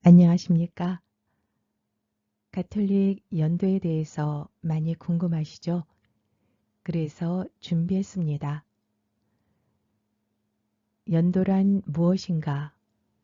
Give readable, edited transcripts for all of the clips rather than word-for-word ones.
안녕하십니까? 가톨릭 연도에 대해서 많이 궁금하시죠? 그래서 준비했습니다. 연도란 무엇인가?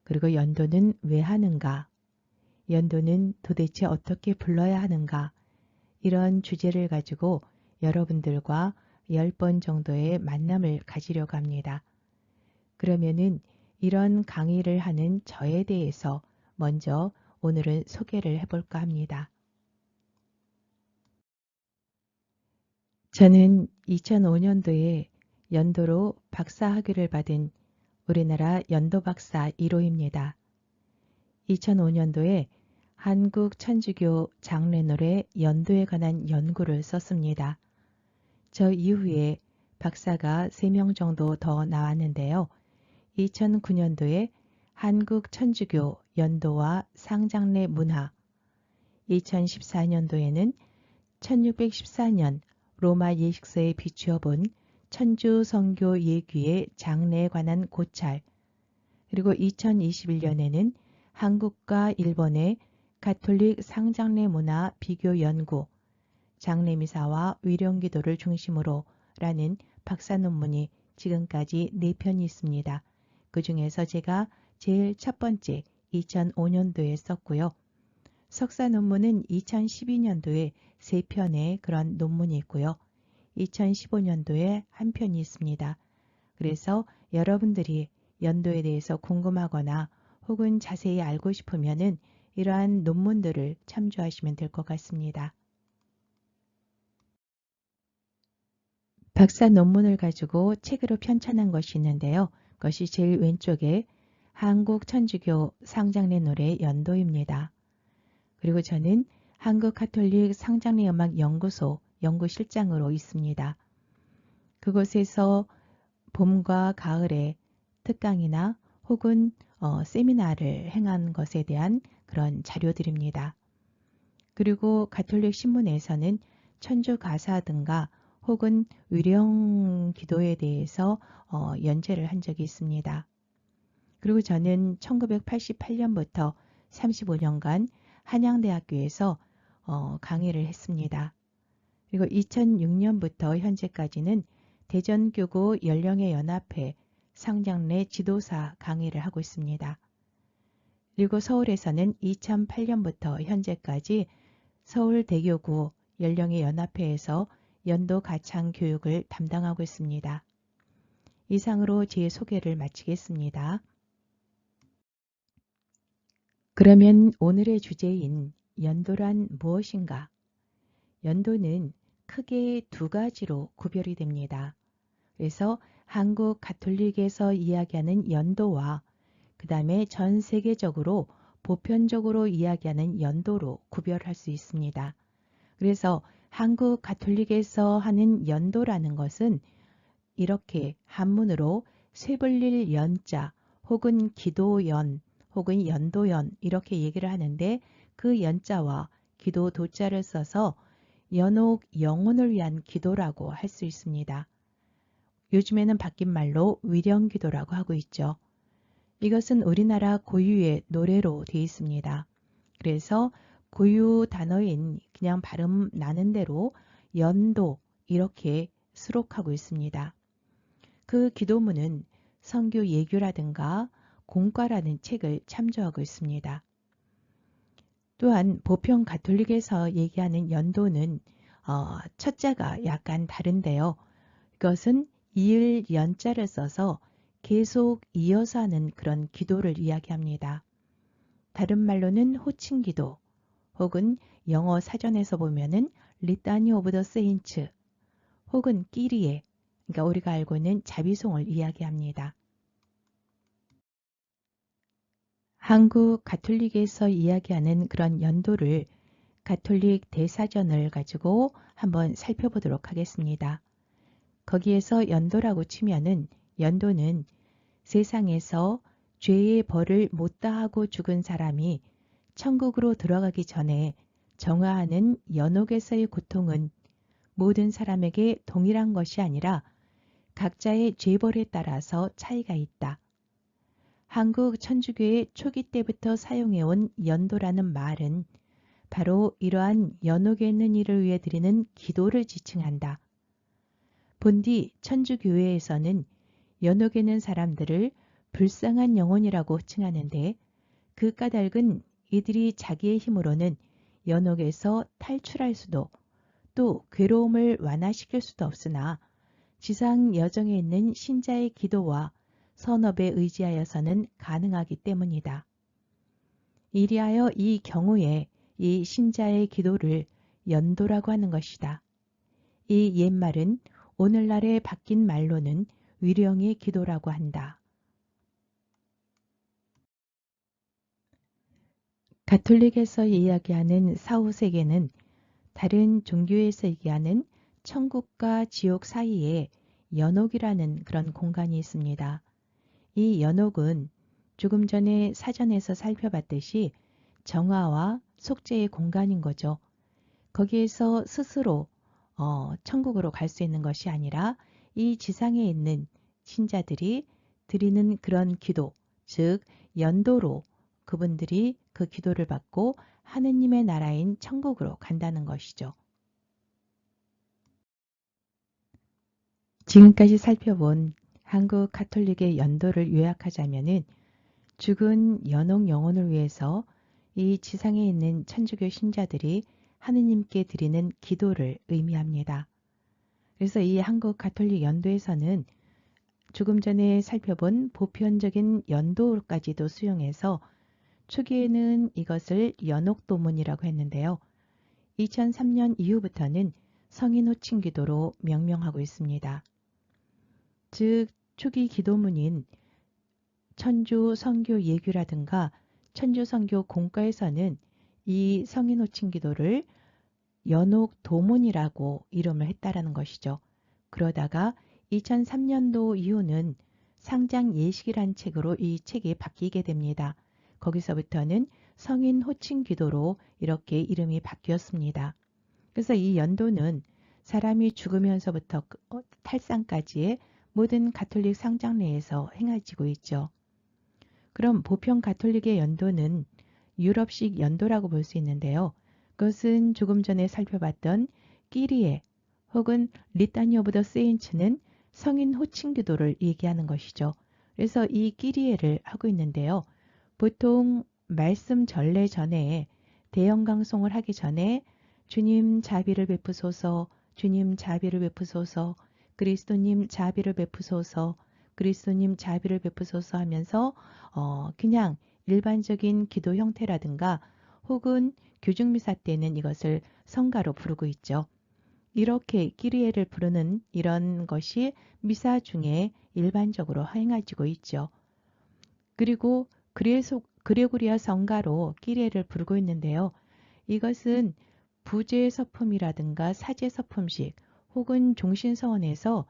그리고 연도는 왜 하는가? 연도는 도대체 어떻게 불러야 하는가? 이런 주제를 가지고 여러분들과 10번 정도의 만남을 가지려고 합니다. 그러면은 이런 강의를 하는 저에 대해서 먼저 오늘은 소개를 해볼까 합니다. 저는 2005년도에 연도로 박사학위를 받은 우리나라 연도 박사 1호입니다. 2005년도에 한국 천주교 장례노래 연도에 관한 연구를 썼습니다. 저 이후에 박사가 3명 정도 더 나왔는데요. 2009년도에 한국 천주교 연도와 상장례 문화, 2014년도에는 1614년 로마 예식서에 비추어 본 천주 성교 예규의 장례에 관한 고찰, 그리고 2021년에는 한국과 일본의 가톨릭 상장례 문화 비교 연구, 장례미사와 위령기도를 중심으로 라는 박사 논문이 지금까지 4편이 있습니다. 그 중에서 제가 제일 첫 번째 2005년도에 썼고요. 석사 논문은 2012년도에 3편의 그런 논문이 있고요. 2015년도에 한 편이 있습니다. 그래서 여러분들이 연도에 대해서 궁금하거나 혹은 자세히 알고 싶으면은 이러한 논문들을 참조하시면 될 것 같습니다. 박사 논문을 가지고 책으로 편찬한 것이 있는데요. 그것이 제일 왼쪽에 한국 천주교 상장례 노래 연도입니다. 그리고 저는 한국 가톨릭 상장례 음악 연구소 연구실장으로 있습니다. 그곳에서 봄과 가을에 특강이나 혹은 세미나를 행한 것에 대한 그런 자료들입니다. 그리고 가톨릭 신문에서는 천주 가사 등과 혹은 위령 기도에 대해서 연재를 한 적이 있습니다. 그리고 저는 1988년부터 35년간 한양대학교에서 강의를 했습니다. 그리고 2006년부터 현재까지는 대전교구 연령의 연합회 상장례 지도사 강의를 하고 있습니다. 그리고 서울에서는 2008년부터 현재까지 서울대교구 연령의 연합회에서 연도 가창 교육을 담당하고 있습니다. 이상으로 제 소개를 마치겠습니다. 그러면 오늘의 주제인 연도란 무엇인가? 연도는 크게 두 가지로 구별이 됩니다. 그래서 한국 가톨릭에서 이야기하는 연도와 그 다음에 전 세계적으로 보편적으로 이야기하는 연도로 구별할 수 있습니다. 그래서 한국 가톨릭에서 하는 연도라는 것은 이렇게 한문으로 쇠불릴 연자 혹은 기도연 혹은 연도연 이렇게 얘기를 하는데 그 연자와 기도 도자를 써서 연옥 영혼을 위한 기도라고 할 수 있습니다. 요즘에는 바뀐 말로 위령기도라고 하고 있죠. 이것은 우리나라 고유의 노래로 되어 있습니다. 그래서 고유 단어인 그냥 발음 나는 대로 연도 이렇게 수록하고 있습니다. 그 기도문은 성교 예규라든가 공과라는 책을 참조하고 있습니다. 또한 보편 가톨릭에서 얘기하는 연도는 첫자가 약간 다른데요. 이것은 이을 연자를 써서 계속 이어서 하는 그런 기도를 이야기합니다. 다른 말로는 호칭기도 혹은 영어 사전에서 보면은 리타니 오브 더 세인츠 혹은 끼리에 그러니까 우리가 알고 있는 자비송을 이야기합니다. 한국 가톨릭에서 이야기하는 그런 연도를 가톨릭 대사전을 가지고 한번 살펴보도록 하겠습니다. 거기에서 연도라고 치면은 연도는 세상에서 죄의 벌을 못 다하고 죽은 사람이 천국으로 들어가기 전에 정화하는 연옥에서의 고통은 모든 사람에게 동일한 것이 아니라 각자의 죄벌에 따라서 차이가 있다. 한국 천주교의 초기 때부터 사용해온 연도라는 말은 바로 이러한 연옥에 있는 이를 위해 드리는 기도를 지칭한다. 본디 천주교회에서는 연옥에 있는 사람들을 불쌍한 영혼이라고 칭하는데 그 까닭은 이들이 자기의 힘으로는 연옥에서 탈출할 수도 또 괴로움을 완화시킬 수도 없으나 지상 여정에 있는 신자의 기도와 선업에 의지하여서는 가능하기 때문이다. 이리하여 이 경우에 이 신자의 기도를 연도라고 하는 것이다. 이 옛말은 오늘날에 바뀐 말로는 위령의 기도라고 한다. 가톨릭에서 이야기하는 사후세계는 다른 종교에서 얘기하는 천국과 지옥 사이에 연옥이라는 그런 공간이 있습니다. 이 연옥은 조금 전에 사전에서 살펴봤듯이 정화와 속죄의 공간인 거죠. 거기에서 스스로 천국으로 갈 수 있는 것이 아니라 이 지상에 있는 신자들이 드리는 그런 기도, 즉 연도로 그분들이 그 기도를 받고 하느님의 나라인 천국으로 간다는 것이죠. 지금까지 살펴본 한국 가톨릭의 연도를 요약하자면은 죽은 연옥 영혼을 위해서 이 지상에 있는 천주교 신자들이 하느님께 드리는 기도를 의미합니다. 그래서 이 한국 가톨릭 연도에서는 조금 전에 살펴본 보편적인 연도까지도 수용해서 초기에는 이것을 연옥도문이라고 했는데요. 2003년 이후부터는 성인 호칭 기도로 명명하고 있습니다. 즉 초기 기도문인 천주 성교 예규라든가 천주 성교 공과에서는 이 성인 호칭 기도를 연옥 도문이라고 이름을 했다라는 것이죠. 그러다가 2003년도 이후는 상장 예식이란 책으로 이 책이 바뀌게 됩니다. 거기서부터는 성인 호칭 기도로 이렇게 이름이 바뀌었습니다. 그래서 이 연도는 사람이 죽으면서부터 탈상까지의 모든 가톨릭 상장 내에서 행해지고 있죠. 그럼 보편 가톨릭의 연도는 유럽식 연도라고 볼 수 있는데요. 그것은 조금 전에 살펴봤던 끼리에 혹은 리타니 오브 더 세인츠는 성인 호칭 기도를 얘기하는 것이죠. 그래서 이 끼리에를 하고 있는데요. 보통 말씀 전례 전에 대영강송을 하기 전에 주님 자비를 베푸소서, 주님 자비를 베푸소서, 그리스도님 자비를 베푸소서, 그리스도님 자비를 베푸소서 하면서 그냥 일반적인 기도 형태라든가 혹은 교중미사 때는 이것을 성가로 부르고 있죠. 이렇게 끼리에를 부르는 이런 것이 미사 중에 일반적으로 행해지고 있죠. 그리고 그레고리아 성가로 끼리에를 부르고 있는데요. 이것은 부재 서품이라든가 사제 서품식 혹은 종신서원에서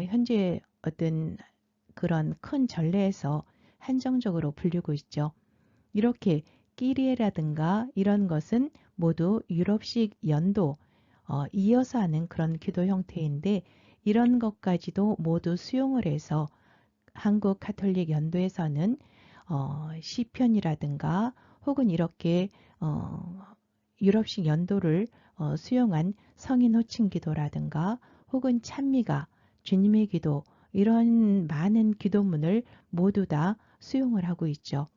현재 어떤 그런 큰 전례에서 한정적으로 불리고 있죠. 이렇게 끼리에라든가 이런 것은 모두 유럽식 연도 이어서 하는 그런 기도 형태인데 이런 것까지도 모두 수용을 해서 한국 가톨릭 연도에서는 시편이라든가 혹은 이렇게 유럽식 연도를 수용한 성인 호칭 기도라든가 혹은 찬미가 주님의 기도 이런 많은 기도문을 모두 다 수용을 하고 있죠.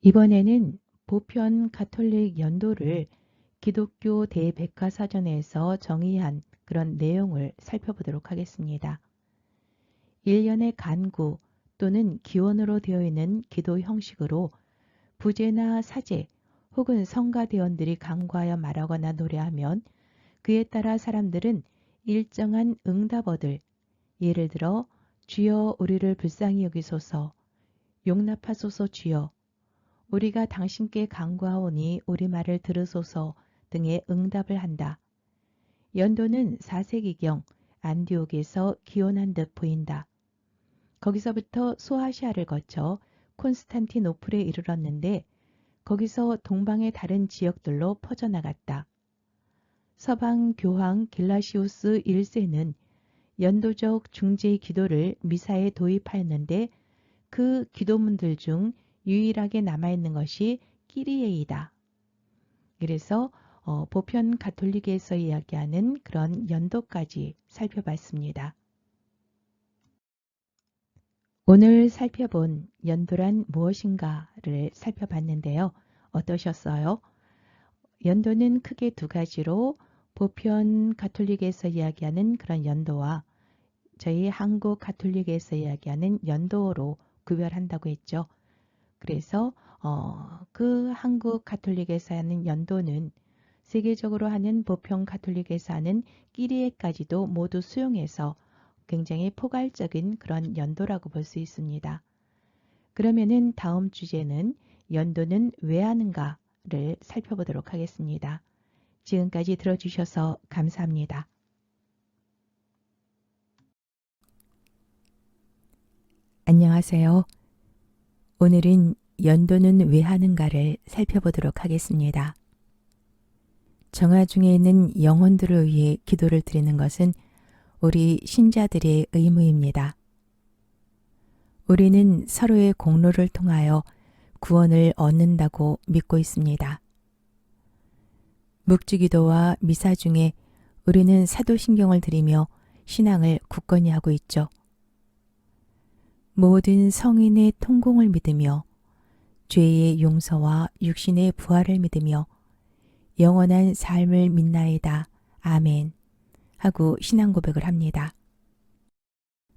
이번에는 보편 가톨릭 연도를 기독교 대백과사전에서 정의한 그런 내용을 살펴보도록 하겠습니다. 일련의 간구 또는 기원으로 되어 있는 기도 형식으로 부제나 사제 혹은 성가대원들이 간구하여 말하거나 노래하면 그에 따라 사람들은 일정한 응답어들, 예를 들어 주여 우리를 불쌍히 여기소서, 용납하소서 주여, 우리가 당신께 간구하오니 우리 말을 들으소서 등의 응답을 한다. 연도는 4세기경 안디옥에서 기원한 듯 보인다. 거기서부터 소아시아를 거쳐 콘스탄티노플에 이르렀는데 거기서 동방의 다른 지역들로 퍼져나갔다. 서방 교황 길라시우스 1세는 연도적 중재 기도를 미사에 도입하였는데 그 기도문들 중 유일하게 남아있는 것이 끼리에이다. 그래서 보편 가톨릭에서 이야기하는 그런 연도까지 살펴봤습니다. 오늘 살펴본 연도란 무엇인가를 살펴봤는데요. 어떠셨어요? 연도는 크게 두 가지로 보편 가톨릭에서 이야기하는 그런 연도와 저희 한국 가톨릭에서 이야기하는 연도로 구별한다고 했죠. 그래서 그 한국 가톨릭에서 하는 연도는 세계적으로 하는 보편 가톨릭에서 하는 끼리에까지도 모두 수용해서 굉장히 포괄적인 그런 연도라고 볼 수 있습니다. 그러면은 다음 주제는 연도는 왜 하는가를 살펴보도록 하겠습니다. 지금까지 들어주셔서 감사합니다. 안녕하세요. 오늘은 연도는 왜 하는가를 살펴보도록 하겠습니다. 정화 중에 있는 영혼들을 위해 기도를 드리는 것은 우리 신자들의 의무입니다. 우리는 서로의 공로를 통하여 구원을 얻는다고 믿고 있습니다. 묵주기도와 미사 중에 우리는 사도신경을 드리며 신앙을 굳건히 하고 있죠. 모든 성인의 통공을 믿으며 죄의 용서와 육신의 부활을 믿으며 영원한 삶을 믿나이다. 아멘. 하고 신앙 고백을 합니다.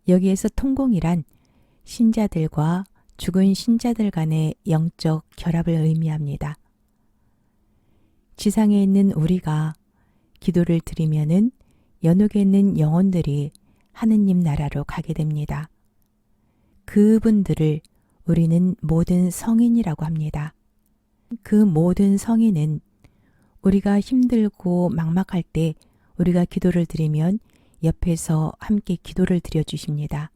여기에서 통공이란 신자들과 죽은 신자들 간의 영적 결합을 의미합니다. 지상에 있는 우리가 기도를 드리면은 연옥에 있는 영혼들이 하느님 나라로 가게 됩니다. 그분들을 우리는 모든 성인이라고 합니다. 그 모든 성인은 우리가 힘들고 막막할 때 우리가 기도를 드리면 옆에서 함께 기도를 드려 주십니다.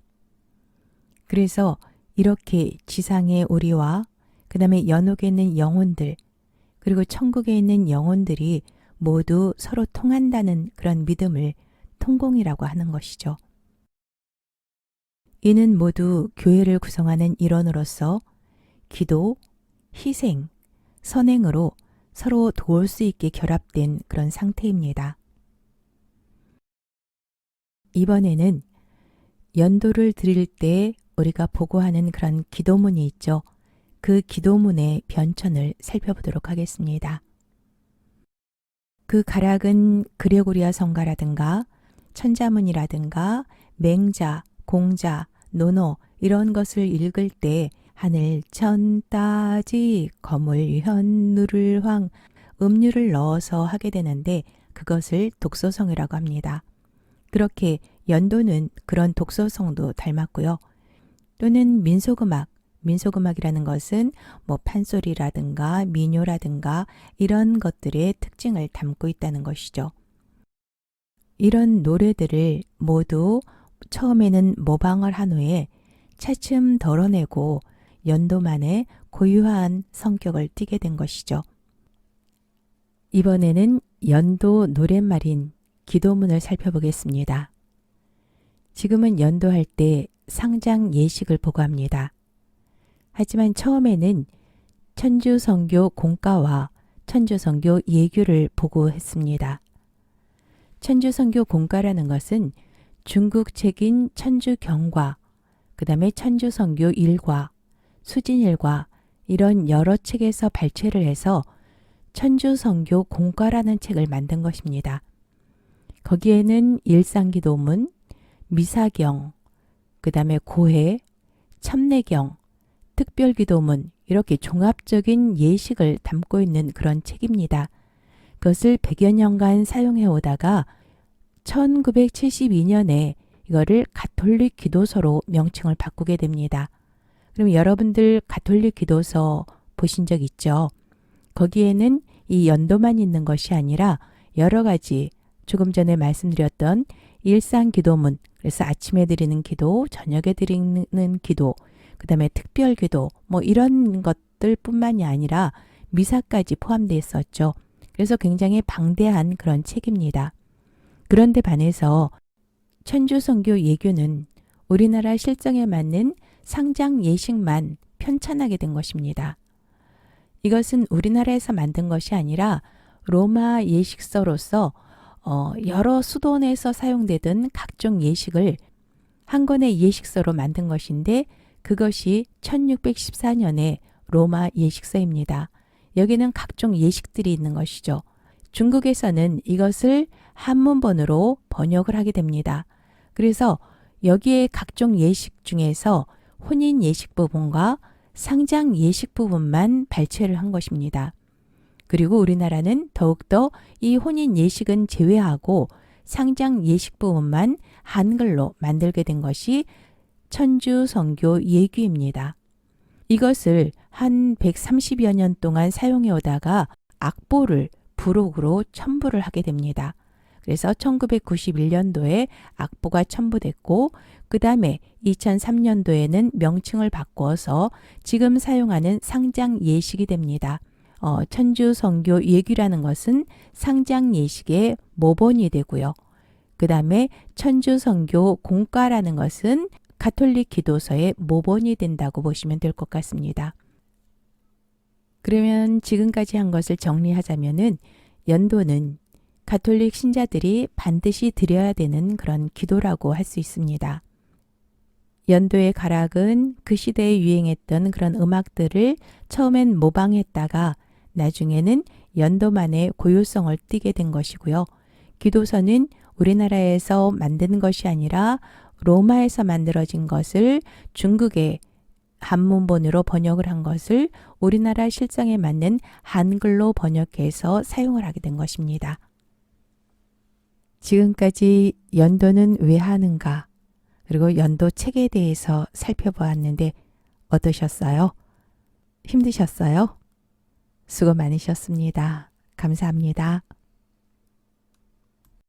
그래서 이렇게 지상의 우리와 그 다음에 연옥에 있는 영혼들 그리고 천국에 있는 영혼들이 모두 서로 통한다는 그런 믿음을 통공이라고 하는 것이죠. 이는 모두 교회를 구성하는 일원으로서 기도, 희생, 선행으로 서로 도울 수 있게 결합된 그런 상태입니다. 이번에는 연도를 드릴 때 우리가 보고하는 그런 기도문이 있죠. 그 기도문의 변천을 살펴보도록 하겠습니다. 그 가락은 그레고리아 성가라든가 천자문이라든가 맹자, 공자, 논어 이런 것을 읽을 때 하늘, 천, 따지, 거물, 현, 누를, 황, 음률을 넣어서 하게 되는데 그것을 독서성이라고 합니다. 그렇게 연도는 그런 독서성도 닮았고요. 또는 민속음악이라는 것은 뭐 판소리라든가 민요라든가 이런 것들의 특징을 담고 있다는 것이죠. 이런 노래들을 모두 처음에는 모방을 한 후에 차츰 덜어내고 연도만의 고유한 성격을 띠게 된 것이죠. 이번에는 연도 노랫말인 기도문을 살펴보겠습니다. 지금은 연도할 때 상장 예식을 보고합니다. 하지만 처음에는 천주성교 공가와 천주성교 예규를 보고했습니다. 천주성교 공가라는 것은 중국 책인 천주경과 그 다음에 천주성교 일과 수진일과 이런 여러 책에서 발췌를 해서 천주성교 공가라는 책을 만든 것입니다. 거기에는 일상기도문, 미사경, 그 다음에 고해, 참내경, 특별기도문 이렇게 종합적인 예식을 담고 있는 그런 책입니다. 그것을 100여 년간 사용해 오다가 1972년에 이거를 가톨릭 기도서로 명칭을 바꾸게 됩니다. 그럼 여러분들 가톨릭 기도서 보신 적 있죠? 거기에는 이 연도만 있는 것이 아니라 여러 가지 조금 전에 말씀드렸던 일상 기도문, 그래서 아침에 드리는 기도, 저녁에 드리는 기도, 그 다음에 특별 기도, 뭐 이런 것들 뿐만이 아니라 미사까지 포함되어 있었죠. 그래서 굉장히 방대한 그런 책입니다. 그런데 반해서 천주성교 예교는 우리나라 실정에 맞는 상장 예식만 편찬하게 된 것입니다. 이것은 우리나라에서 만든 것이 아니라 로마 예식서로서 여러 수도원에서 사용되던 각종 예식을 한 권의 예식서로 만든 것인데 그것이 1614년의 로마 예식서입니다. 여기는 각종 예식들이 있는 것이죠. 중국에서는 이것을 한문본으로 번역을 하게 됩니다. 그래서 여기에 각종 예식 중에서 혼인 예식 부분과 상장 예식 부분만 발췌를 한 것입니다. 그리고 우리나라는 더욱더 이 혼인 예식은 제외하고 상장 예식 부분만 한글로 만들게 된 것이 천주성교 예규입니다. 이것을 한 130여 년 동안 사용해 오다가 악보를 부록으로 첨부를 하게 됩니다. 그래서 1991년도에 악보가 첨부됐고 그 다음에 2003년도에는 명칭을 바꿔서 지금 사용하는 상장 예식이 됩니다. 천주성교 예규라는 것은 상장 예식의 모본이 되고요. 그 다음에 천주성교 공과라는 것은 가톨릭 기도서의 모본이 된다고 보시면 될 것 같습니다. 그러면 지금까지 한 것을 정리하자면은 연도는 가톨릭 신자들이 반드시 드려야 되는 그런 기도라고 할 수 있습니다. 연도의 가락은 그 시대에 유행했던 그런 음악들을 처음엔 모방했다가 나중에는 연도만의 고유성을 띠게 된 것이고요. 기도서는 우리나라에서 만든 것이 아니라 로마에서 만들어진 것을 중국의 한문본으로 번역을 한 것을 우리나라 실정에 맞는 한글로 번역해서 사용을 하게 된 것입니다. 지금까지 연도는 왜 하는가? 그리고 연도 책에 대해서 살펴보았는데 어떠셨어요? 힘드셨어요? 수고 많으셨습니다. 감사합니다.